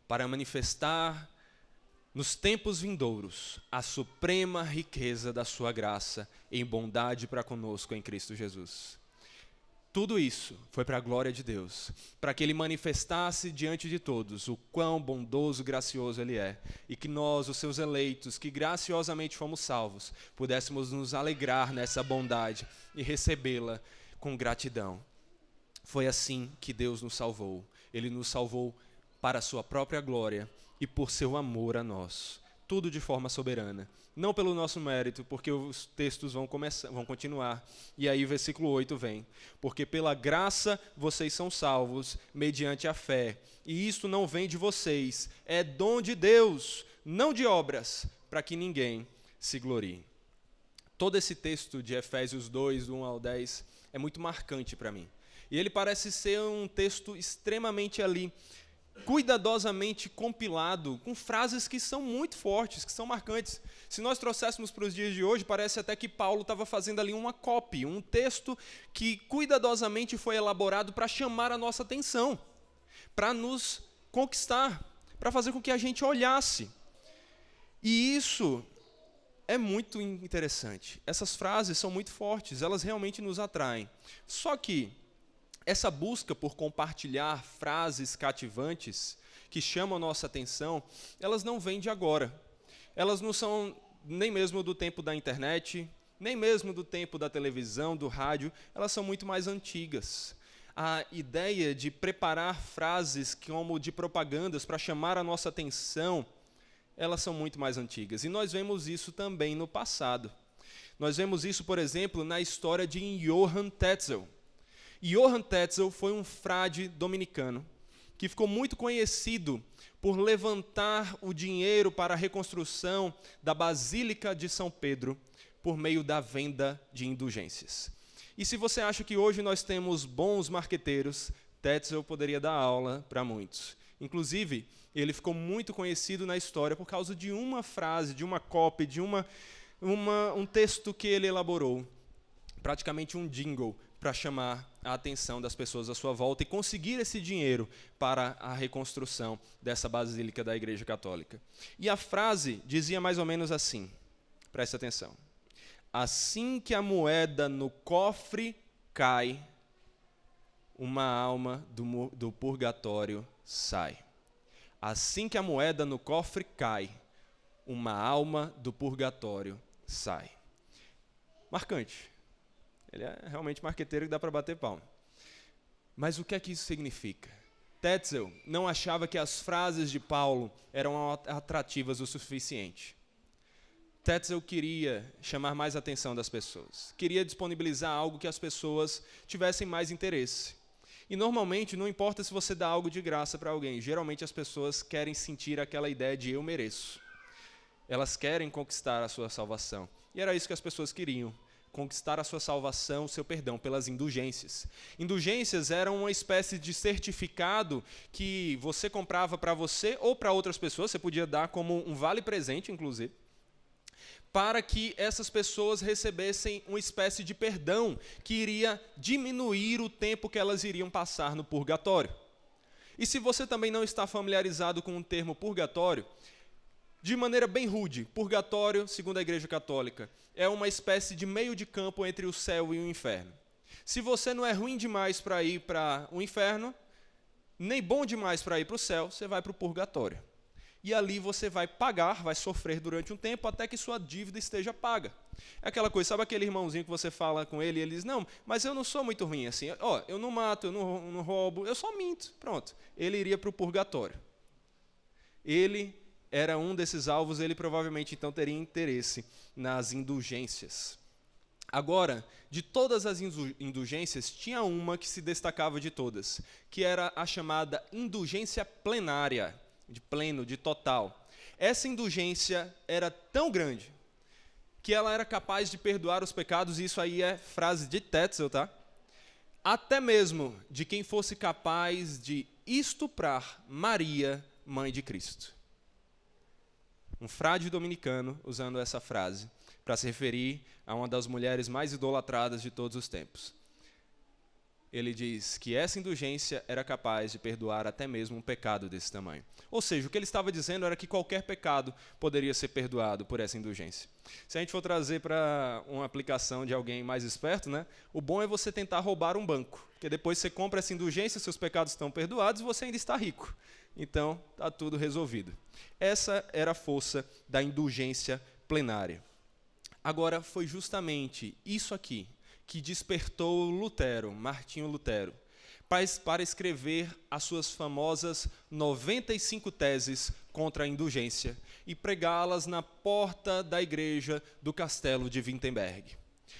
para manifestar nos tempos vindouros a suprema riqueza da sua graça em bondade para conosco em Cristo Jesus. Tudo isso foi para a glória de Deus, para que Ele manifestasse diante de todos o quão bondoso e gracioso Ele é, e que nós, os seus eleitos, que graciosamente fomos salvos, pudéssemos nos alegrar nessa bondade e recebê-la com gratidão. Foi assim que Deus nos salvou. Ele nos salvou para a sua própria glória e por seu amor a nós. Tudo de forma soberana. Não pelo nosso mérito, porque os textos vão continuar. E aí versículo 8 vem. Porque pela graça vocês são salvos, mediante a fé. E isto não vem de vocês, é dom de Deus, não de obras, para que ninguém se glorie. Todo esse texto de Efésios 2, do 1 ao 10, é muito marcante para mim. E ele parece ser um texto extremamente ali, cuidadosamente compilado, com frases que são muito fortes, que são marcantes. Se nós trouxéssemos para os dias de hoje, parece até que Paulo estava fazendo ali uma copy, um texto que cuidadosamente foi elaborado para chamar a nossa atenção, para nos conquistar, para fazer com que a gente olhasse. E isso é muito interessante. Essas frases são muito fortes, elas realmente nos atraem. Só que essa busca por compartilhar frases cativantes que chamam a nossa atenção, elas não vêm de agora. Elas não são nem mesmo do tempo da internet, nem mesmo do tempo da televisão, do rádio, elas são muito mais antigas. A ideia de preparar frases como de propagandas para chamar a nossa atenção, elas são muito mais antigas. E nós vemos isso também no passado. Nós vemos isso, por exemplo, na história de Johann Tetzel. Johann Tetzel foi um frade dominicano que ficou muito conhecido por levantar o dinheiro para a reconstrução da Basílica de São Pedro por meio da venda de indulgências. E se você acha que hoje nós temos bons marqueteiros, Tetzel poderia dar aula para muitos. Inclusive, ele ficou muito conhecido na história por causa de uma frase, de uma copy, de um texto que ele elaborou, praticamente um jingle, para chamar a atenção das pessoas à sua volta e conseguir esse dinheiro para a reconstrução dessa basílica da Igreja Católica. E a frase dizia mais ou menos assim, preste atenção: assim que a moeda no cofre cai, uma alma do purgatório sai. Assim que a moeda no cofre cai, uma alma do purgatório sai. Marcante. Ele é realmente marqueteiro que dá para bater palma. Mas o que é que isso significa? Tetzel não achava que as frases de Paulo eram atrativas o suficiente. Tetzel queria chamar mais a atenção das pessoas. Queria disponibilizar algo que as pessoas tivessem mais interesse. E normalmente, não importa se você dá algo de graça para alguém, geralmente as pessoas querem sentir aquela ideia de eu mereço. Elas querem conquistar a sua salvação. E era isso que as pessoas queriam. Conquistar a sua salvação, o seu perdão, pelas indulgências. Indulgências eram uma espécie de certificado que você comprava para você ou para outras pessoas, você podia dar como um vale-presente, inclusive, para que essas pessoas recebessem uma espécie de perdão que iria diminuir o tempo que elas iriam passar no purgatório. E se você também não está familiarizado com o termo purgatório, de maneira bem rude, purgatório, segundo a Igreja Católica, é uma espécie de meio de campo entre o céu e o inferno. Se você não é ruim demais para ir para o inferno, nem bom demais para ir para o céu, você vai para o purgatório. E ali você vai pagar, vai sofrer durante um tempo até que sua dívida esteja paga. É aquela coisa, sabe aquele irmãozinho que você fala com ele e ele diz, não, mas eu não sou muito ruim assim, eu não mato, eu não roubo, eu só minto, pronto. Ele iria para o purgatório. Ele era um desses alvos, ele provavelmente então teria interesse nas indulgências. Agora, de todas as indulgências, tinha uma que se destacava de todas, que era a chamada indulgência plenária, de pleno, de total. Essa indulgência era tão grande que ela era capaz de perdoar os pecados, e isso aí é frase de Tetzel, tá? Até mesmo de quem fosse capaz de estuprar Maria, mãe de Cristo. Um frade dominicano usando essa frase para se referir a uma das mulheres mais idolatradas de todos os tempos. Ele diz que essa indulgência era capaz de perdoar até mesmo um pecado desse tamanho. Ou seja, o que ele estava dizendo era que qualquer pecado poderia ser perdoado por essa indulgência. Se a gente for trazer para uma aplicação de alguém mais esperto, né, o bom é você tentar roubar um banco, porque depois você compra essa indulgência, seus pecados estão perdoados e você ainda está rico. Então, está tudo resolvido. Essa era a força da indulgência plenária. Agora, foi justamente isso aqui que despertou Lutero, Martinho Lutero, para escrever as suas famosas 95 teses contra a indulgência e pregá-las na porta da igreja do Castelo de Wittenberg.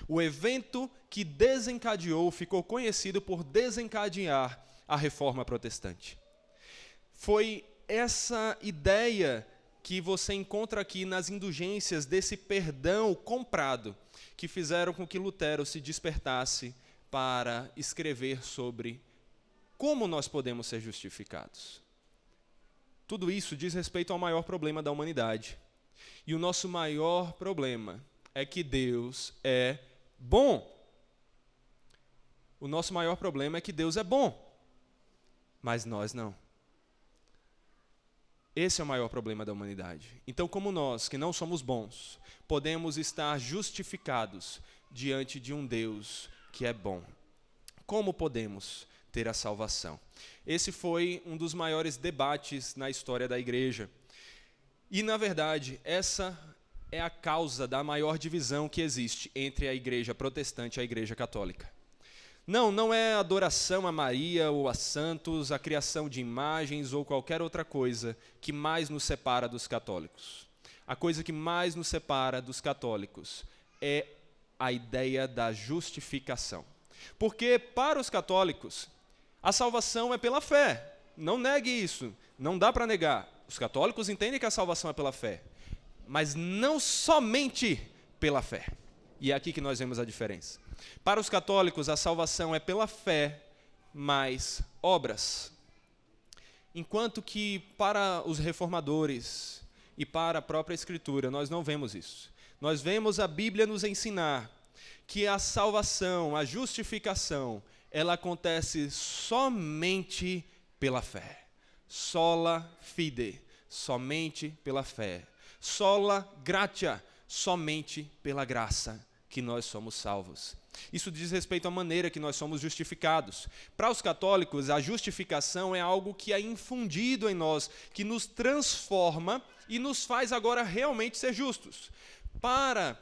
O evento que desencadeou, ficou conhecido por desencadear a Reforma Protestante. Foi essa ideia que você encontra aqui nas indulgências desse perdão comprado, que fizeram com que Lutero se despertasse para escrever sobre como nós podemos ser justificados. Tudo isso diz respeito ao maior problema da humanidade. E o nosso maior problema é que Deus é bom. O nosso maior problema é que Deus é bom, mas nós não. Esse é o maior problema da humanidade. Então, como nós, que não somos bons, podemos estar justificados diante de um Deus que é bom? Como podemos ter a salvação? Esse foi um dos maiores debates na história da igreja. E, na verdade, essa é a causa da maior divisão que existe entre a igreja protestante e a igreja católica. Não é adoração a Maria ou a santos, a criação de imagens ou qualquer outra coisa que mais nos separa dos católicos. A coisa que mais nos separa dos católicos é a ideia da justificação. Porque para os católicos, a salvação é pela fé. Não negue isso, não dá para negar. Os católicos entendem que a salvação é pela fé, mas não somente pela fé. E é aqui que nós vemos a diferença. Para os católicos, a salvação é pela fé, mais obras. Enquanto que para os reformadores e para a própria Escritura, nós não vemos isso. Nós vemos a Bíblia nos ensinar que a salvação, a justificação, ela acontece somente pela fé. Sola fide, somente pela fé. Sola gratia, somente pela graça que nós somos salvos. Isso diz respeito à maneira que nós somos justificados. Para os católicos, a justificação é algo que é infundido em nós, que nos transforma e nos faz agora realmente ser justos. Para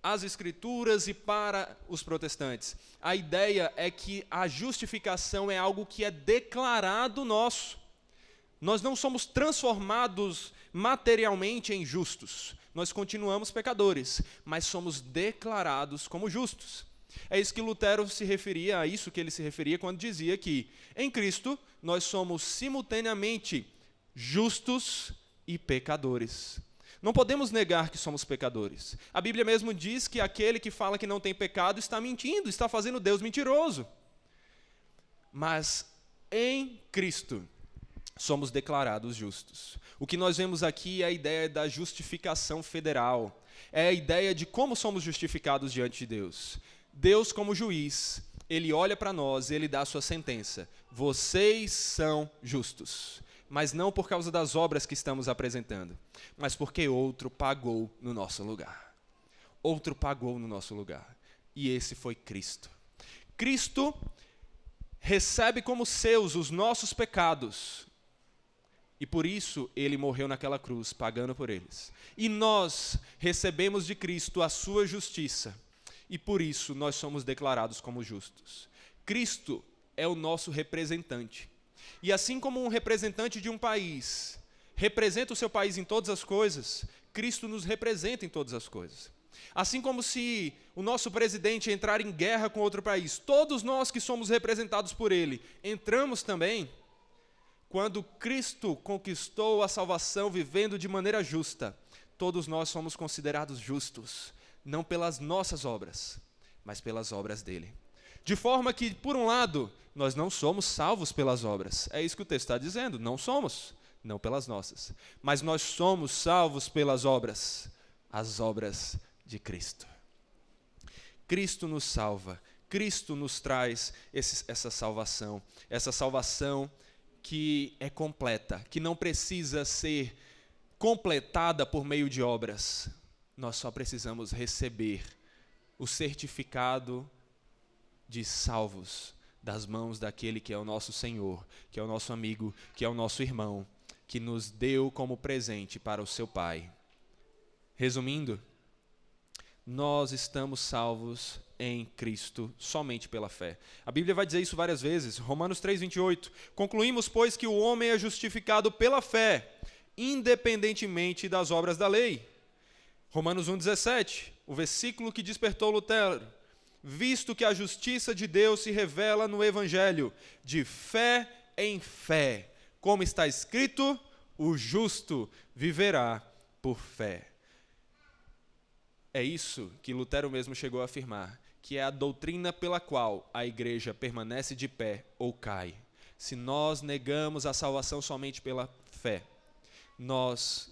as Escrituras e para os protestantes, a ideia é que a justificação é algo que é declarado nosso. Nós não somos transformados materialmente em justos. Nós continuamos pecadores, mas somos declarados como justos. É isso que Lutero se referia, a isso que ele se referia quando dizia que em Cristo nós somos simultaneamente justos e pecadores. Não podemos negar que somos pecadores. A Bíblia mesmo diz que aquele que fala que não tem pecado está mentindo, está fazendo Deus mentiroso. Mas em Cristo somos declarados justos. O que nós vemos aqui é a ideia da justificação federal. É a ideia de como somos justificados diante de Deus. Deus, como juiz, ele olha para nós e ele dá a sua sentença. Vocês são justos. Mas não por causa das obras que estamos apresentando, mas porque outro pagou no nosso lugar. Outro pagou no nosso lugar. E esse foi Cristo. Cristo recebe como seus os nossos pecados. E por isso ele morreu naquela cruz, pagando por eles. E nós recebemos de Cristo a sua justiça. E por isso nós somos declarados como justos. Cristo é o nosso representante. E assim como um representante de um país representa o seu país em todas as coisas, Cristo nos representa em todas as coisas. Assim como se o nosso presidente entrar em guerra com outro país, todos nós que somos representados por ele, entramos também. Quando Cristo conquistou a salvação vivendo de maneira justa, todos nós somos considerados justos, não pelas nossas obras, mas pelas obras dele. De forma que, por um lado, nós não somos salvos pelas obras. É isso que o texto está dizendo, não somos, não pelas nossas. Mas nós somos salvos pelas obras, as obras de Cristo. Cristo nos salva, Cristo nos traz essa salvação que é completa, que não precisa ser completada por meio de obras. Nós só precisamos receber o certificado de salvos das mãos daquele que é o nosso Senhor, que é o nosso amigo, que é o nosso irmão, que nos deu como presente para o seu Pai. Resumindo, nós estamos salvos em Cristo somente pela fé. A Bíblia vai dizer isso várias vezes. Romanos 3:28. Concluímos, pois, que o homem é justificado pela fé, independentemente das obras da lei. Romanos 1:17, o versículo que despertou Lutero. Visto que a justiça de Deus se revela no Evangelho, de fé em fé. Como está escrito, o justo viverá por fé. É isso que Lutero mesmo chegou a afirmar, que é a doutrina pela qual a igreja permanece de pé ou cai. Se nós negamos a salvação somente pela fé, nós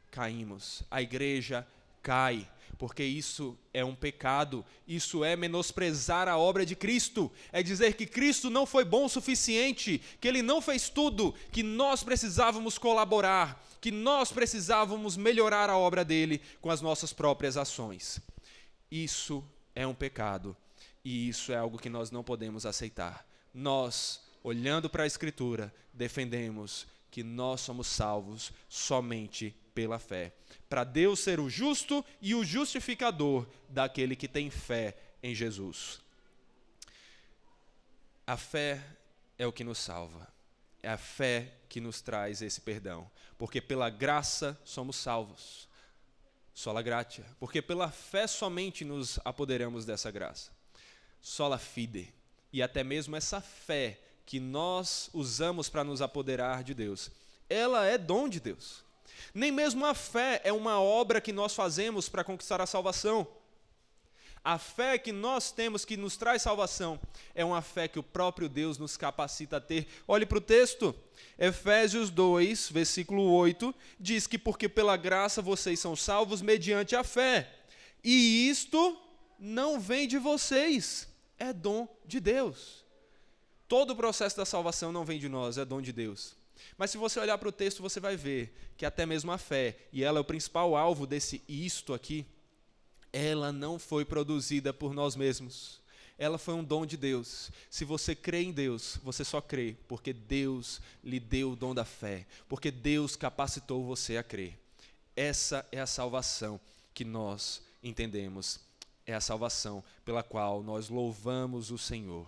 caímos, a igreja cai, porque isso é um pecado, isso é menosprezar a obra de Cristo, é dizer que Cristo não foi bom o suficiente, que Ele não fez tudo, que nós precisávamos colaborar, que nós precisávamos melhorar a obra dele com as nossas próprias ações. Isso é um pecado e isso é algo que nós não podemos aceitar. Nós, olhando para a Escritura, defendemos que nós somos salvos somente pela fé. Para Deus ser o justo e o justificador daquele que tem fé em Jesus. A fé é o que nos salva. É a fé que nos traz esse perdão. Porque pela graça somos salvos. Sola gratia. Porque pela fé somente nos apoderamos dessa graça. Sola fide. E até mesmo essa fé que nós usamos para nos apoderar de Deus, ela é dom de Deus. Nem mesmo a fé é uma obra que nós fazemos para conquistar a salvação. A fé que nós temos, que nos traz salvação, é uma fé que o próprio Deus nos capacita a ter. Olhe para o texto, Efésios 2, versículo 8, diz que porque pela graça vocês são salvos mediante a fé. E isto não vem de vocês, é dom de Deus. Todo o processo da salvação não vem de nós, é dom de Deus. Mas se você olhar para o texto, você vai ver que até mesmo a fé, e ela é o principal alvo desse isto aqui, ela não foi produzida por nós mesmos. Ela foi um dom de Deus. Se você crê em Deus, você só crê porque Deus lhe deu o dom da fé, porque Deus capacitou você a crer. Essa é a salvação que nós entendemos. É a salvação pela qual nós louvamos o Senhor.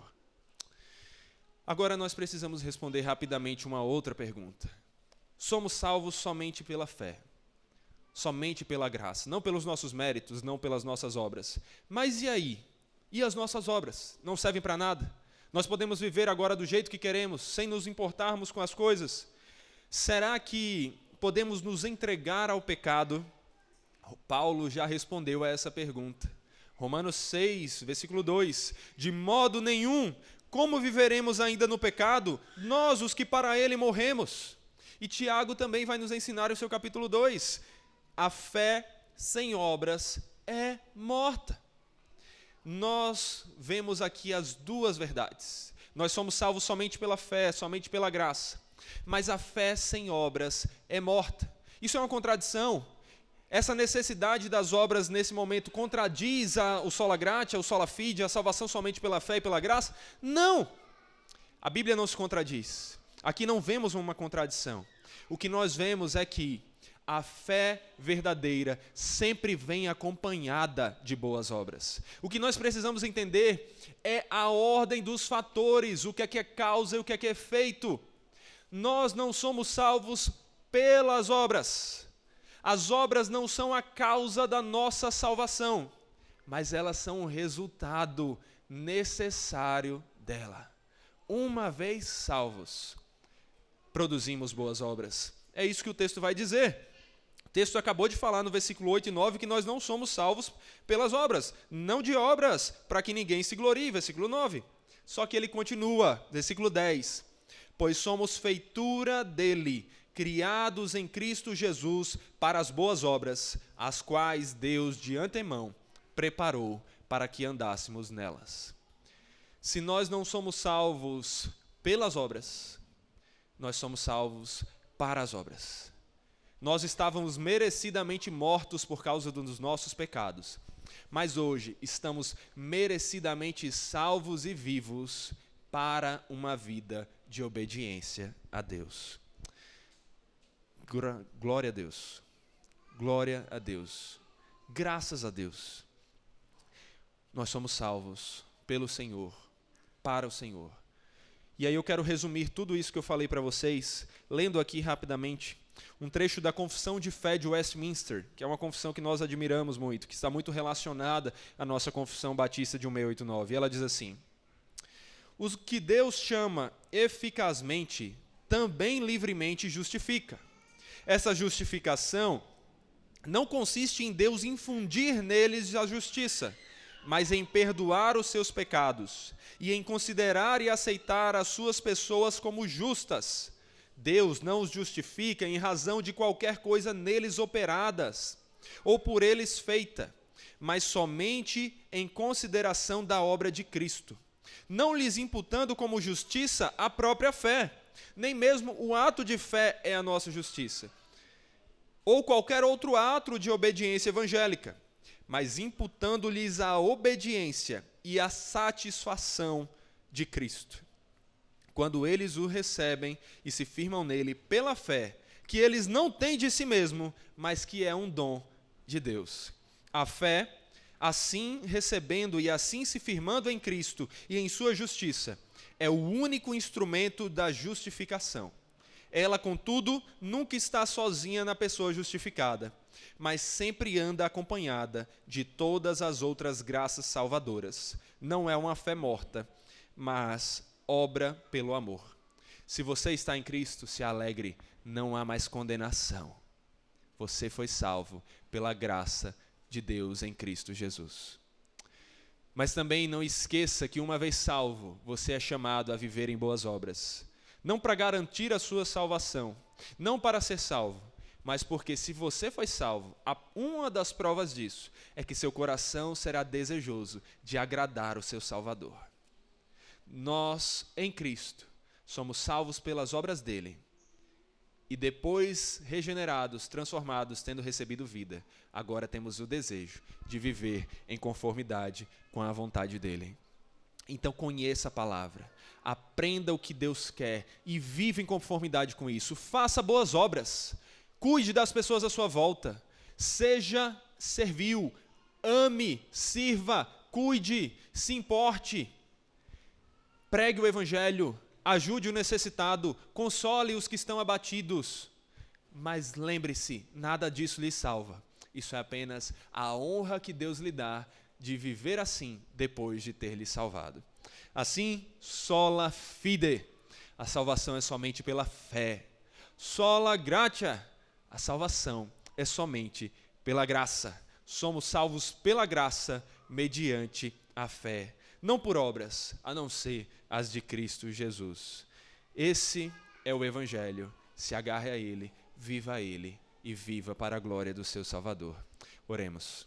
Agora nós precisamos responder rapidamente uma outra pergunta. Somos salvos somente pela fé, somente pela graça, não pelos nossos méritos, não pelas nossas obras. Mas e aí? E as nossas obras? Não servem para nada? Nós podemos viver agora do jeito que queremos, sem nos importarmos com as coisas? Será que podemos nos entregar ao pecado? Paulo já respondeu a essa pergunta. Romanos 6, versículo 2. De modo nenhum. Como viveremos ainda no pecado, nós os que para ele morremos? E Tiago também vai nos ensinar o seu capítulo 2. A fé sem obras é morta. Nós vemos aqui as duas verdades. Nós somos salvos somente pela fé, somente pela graça. Mas a fé sem obras é morta. Isso é uma contradição. Essa necessidade das obras nesse momento contradiz o sola gratia, o sola fide, a salvação somente pela fé e pela graça? Não! A Bíblia não se contradiz. Aqui não vemos uma contradição. O que nós vemos é que a fé verdadeira sempre vem acompanhada de boas obras. O que nós precisamos entender é a ordem dos fatores, o que é causa e o que é efeito. Nós não somos salvos pelas obras. As obras não são a causa da nossa salvação, mas elas são o resultado necessário dela. Uma vez salvos, produzimos boas obras. É isso que o texto vai dizer. O texto acabou de falar no versículo 8 e 9 que nós não somos salvos pelas obras, não de obras para que ninguém se glorie, versículo 9. Só que ele continua, versículo 10. Pois somos feitura dele, criados em Cristo Jesus para as boas obras, as quais Deus de antemão preparou para que andássemos nelas. Se nós não somos salvos pelas obras, nós somos salvos para as obras. Nós estávamos merecidamente mortos por causa dos nossos pecados, mas hoje estamos merecidamente salvos e vivos para uma vida de obediência a Deus. Glória a Deus, glória a Deus, graças a Deus. Nós somos salvos pelo Senhor, para o Senhor. E aí eu quero resumir tudo isso que eu falei para vocês, lendo aqui rapidamente um trecho da Confissão de Fé de Westminster, que é uma confissão que nós admiramos muito, que está muito relacionada à nossa Confissão Batista de 1689. E ela diz assim: os que Deus chama eficazmente, também livremente justifica. Essa justificação não consiste em Deus infundir neles a justiça, mas em perdoar os seus pecados e em considerar e aceitar as suas pessoas como justas. Deus não os justifica em razão de qualquer coisa neles operadas ou por eles feita, mas somente em consideração da obra de Cristo, não lhes imputando como justiça a própria fé, nem mesmo o ato de fé é a nossa justiça, ou qualquer outro ato de obediência evangélica, mas imputando-lhes a obediência e a satisfação de Cristo. Quando eles o recebem e se firmam nele pela fé, que eles não têm de si mesmo, mas que é um dom de Deus. A fé, assim recebendo e assim se firmando em Cristo e em sua justiça, é o único instrumento da justificação. Ela, contudo, nunca está sozinha na pessoa justificada, mas sempre anda acompanhada de todas as outras graças salvadoras. Não é uma fé morta, mas obra pelo amor. Se você está em Cristo, se alegre, não há mais condenação. Você foi salvo pela graça de Deus em Cristo Jesus. Mas também não esqueça que uma vez salvo, você é chamado a viver em boas obras. Não para garantir a sua salvação, não para ser salvo, mas porque se você foi salvo, uma das provas disso é que seu coração será desejoso de agradar o seu Salvador. Nós, em Cristo, somos salvos pelas obras dele. E depois, regenerados, transformados, tendo recebido vida, agora temos o desejo de viver em conformidade com a vontade dele. Então conheça a palavra, aprenda o que Deus quer e viva em conformidade com isso. Faça boas obras, cuide das pessoas à sua volta, seja servil, ame, sirva, cuide, se importe. Pregue o evangelho, ajude o necessitado, console os que estão abatidos. Mas lembre-se, nada disso lhe salva. Isso é apenas a honra que Deus lhe dá de viver assim depois de ter lhe salvado. Assim, sola fide, a salvação é somente pela fé. Sola gratia, a salvação é somente pela graça. Somos salvos pela graça mediante a fé, não por obras, a não ser as de Cristo Jesus. Esse é o Evangelho. Se agarre a ele, viva a ele e viva para a glória do seu Salvador. Oremos.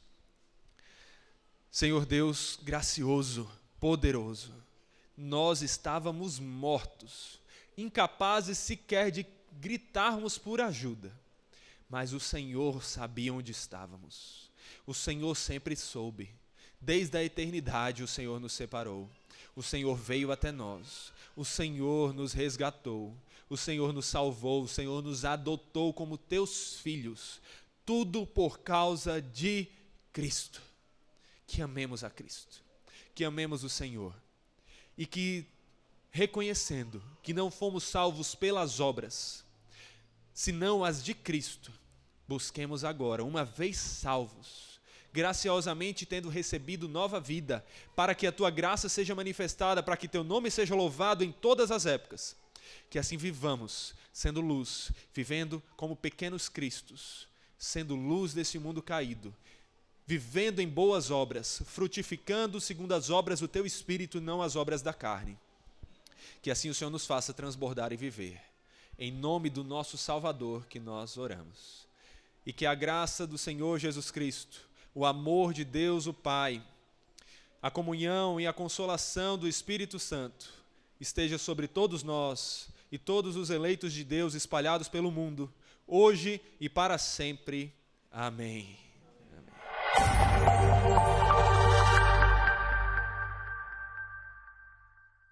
Senhor Deus gracioso, poderoso, nós estávamos mortos, incapazes sequer de gritarmos por ajuda, mas o Senhor sabia onde estávamos. O Senhor sempre soube. Desde a eternidade o Senhor nos separou. O Senhor veio até nós. O Senhor nos resgatou. O Senhor nos salvou. O Senhor nos adotou como teus filhos. Tudo por causa de Cristo. Que amemos a Cristo. Que amemos o Senhor. E que, reconhecendo que não fomos salvos pelas obras, senão as de Cristo, busquemos agora, uma vez salvos, graciosamente tendo recebido nova vida, para que a tua graça seja manifestada, para que teu nome seja louvado em todas as épocas. Que assim vivamos, sendo luz, vivendo como pequenos cristos, sendo luz desse mundo caído, vivendo em boas obras, frutificando segundo as obras do teu Espírito, não as obras da carne. Que assim o Senhor nos faça transbordar e viver. Em nome do nosso Salvador que nós oramos. E que a graça do Senhor Jesus Cristo, o amor de Deus o Pai, a comunhão e a consolação do Espírito Santo esteja sobre todos nós e todos os eleitos de Deus espalhados pelo mundo, hoje e para sempre. Amém.